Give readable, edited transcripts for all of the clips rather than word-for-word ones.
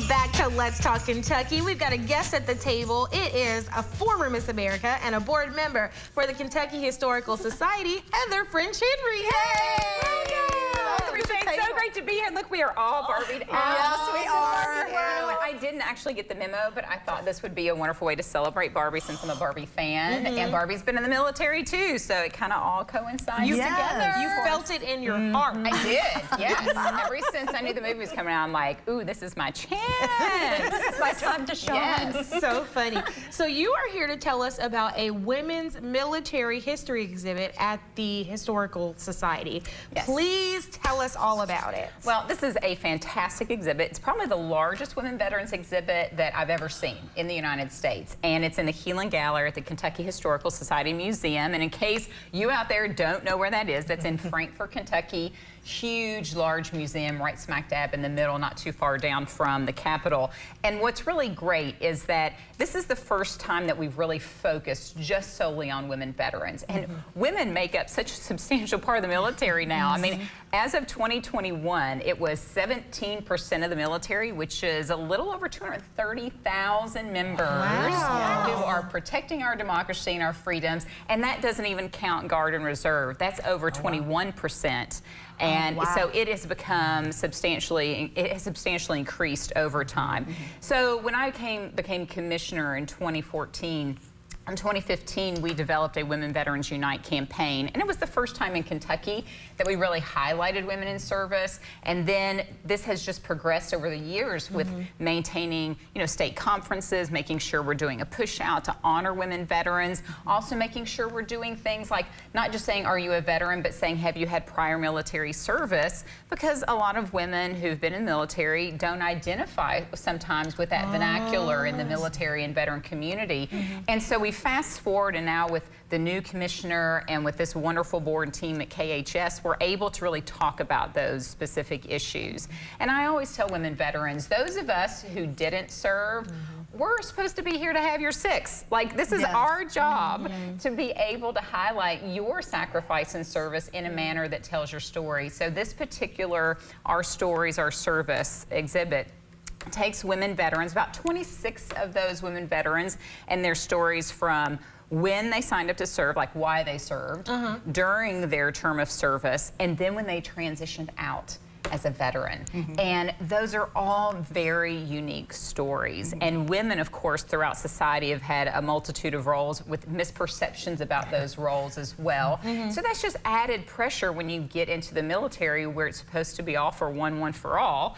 Welcome back to Let's Talk Kentucky. We've got a guest at the table. It is a former Miss America and a board member for the Kentucky Historical Society, Heather French Henry. Hey! It's so great to be here. Look, we are all Barbied out. Yes, we are. You know what? I didn't actually get the memo, but I thought this would be a wonderful way to celebrate Barbie since I'm a Barbie fan. And Barbie's been in the military too, so it kind of all coincides together. You felt it in your heart. I did, yes. Ever since I knew the movie was coming out, I'm like, ooh, this is my chance. It's my time to shine. Yes. So funny. So you are here to tell us about a women's military history exhibit at the Historical Society. Yes. Please tell us all about it. Well, this is a fantastic exhibit. It's probably the largest women veterans exhibit that I've ever seen in the United States. And it's in the Healing Gallery at the Kentucky Historical Society Museum. And in case you out there don't know where that is, that's in Frankfort, Kentucky. Huge, large museum right smack dab in the middle, not too far down from the Capitol. And what's really great is that this is the first time that we've really focused just solely on women veterans. And women make up such a substantial part of the military now. I mean, as of 2021, it was 17% of the military, which is a little over 230,000 members who are protecting our democracy and our freedoms. And that doesn't even count Guard and Reserve. That's over 21%. And so it has become substantially increased over time. So when I became commissioner in 2014, in 2015, we developed a Women Veterans Unite campaign, and it was the first time in Kentucky that we really highlighted women in service. And then this has just progressed over the years with maintaining, state conferences, making sure we're doing a push out to honor women veterans, also making sure we're doing things like not just saying, are you a veteran, but saying, have you had prior military service? Because a lot of women who've been in the military don't identify sometimes with that vernacular in the military and veteran community. And so we fast forward, and now with the new commissioner and with this wonderful board team at KHS, we're able to really talk about those specific issues. And I always tell women veterans, those of us who didn't serve, we're supposed to be here to have your six. Like, this is our job to be able to highlight your sacrifice and service in a manner that tells your story. So this particular Our Stories, Our Service exhibit takes women veterans, about 26 of those women veterans, and their stories from when they signed up to serve, like why they served, during their term of service, and then when they transitioned out as a veteran. And those are all very unique stories. And women, of course, throughout society have had a multitude of roles with misperceptions about those roles as well. So that's just added pressure when you get into the military, where it's supposed to be all for one for all.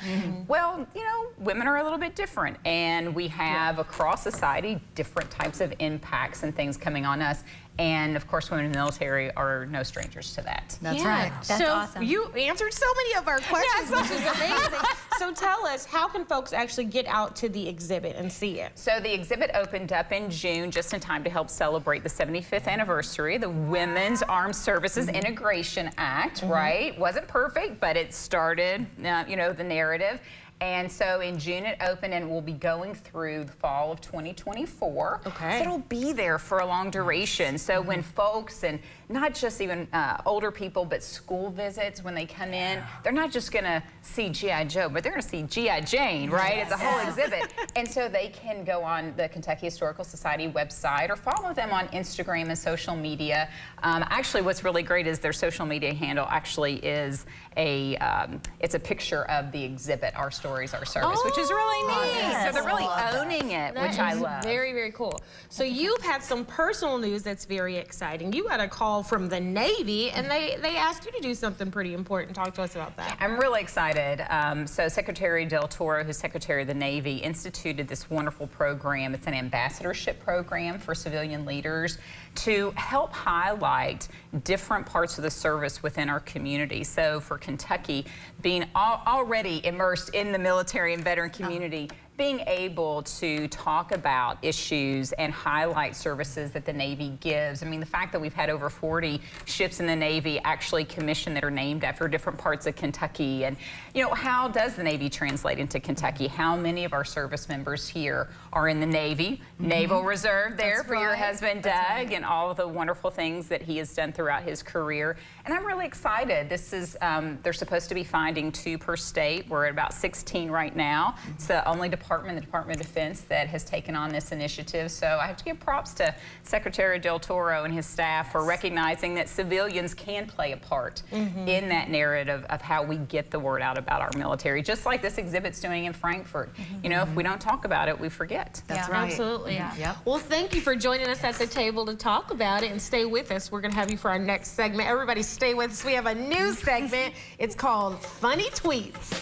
Well, women are a little bit different, and we have across society different types of impacts and things coming on us. And of course, women in the military are no strangers to that. That's right. That's awesome. You answered so many of our questions, which is amazing. So tell us, how can folks actually get out to the exhibit and see it? So the exhibit opened up in June, just in time to help celebrate the 75th anniversary of the Women's Armed Services Integration Act, right? Wasn't perfect, but it started, the narrative. And so in June it opened, and we'll be going through the fall of 2024. So it'll be there for a long duration. So when folks, and not just even older people, but school visits, when they come in, they're not just gonna see G.I. Joe, but they're gonna see G.I. Jane, right? It's a whole exhibit. And so they can go on the Kentucky Historical Society website or follow them on Instagram and social media. Actually, what's really great is their social media handle actually is it's a picture of the exhibit, Our Stories, Our Service, which is really neat. So they're really owning it, which I love. Very, very cool. So you've had some personal news that's very exciting. You got a call from the Navy, and they asked you to do something pretty important. Talk to us about that. I'm really excited. So Secretary Del Toro, who's Secretary of the Navy, instituted this wonderful program. It's an ambassadorship program for civilian leaders to help highlight different parts of the service within our community. So for Kentucky, being already immersed in the military and veteran community, being able to talk about issues and highlight services that the Navy gives. I mean, the fact that we've had over 40 ships in the Navy actually commissioned that are named after different parts of Kentucky. And, you know, how does the Navy translate into Kentucky? How many of our service members here are in the Navy? Naval Reserve there for your husband, Doug, and all of the wonderful things that he has done throughout his career. And I'm really excited. This is, they're supposed to be finding 2 per state. We're at about 16 right now. It's the only department, the Department of Defense, that has taken on this initiative. So I have to give props to Secretary Del Toro and his staff for recognizing that civilians can play a part in that narrative of how we get the word out about our military, just like this exhibit's doing in Frankfort. You know, if we don't talk about it, we forget. That's right. Absolutely. Yep. Well, thank you for joining us at the table to talk about it, and stay with us. We're going to have you for our next segment. Everybody stay with us. We have a new segment. It's called Funny Tweets.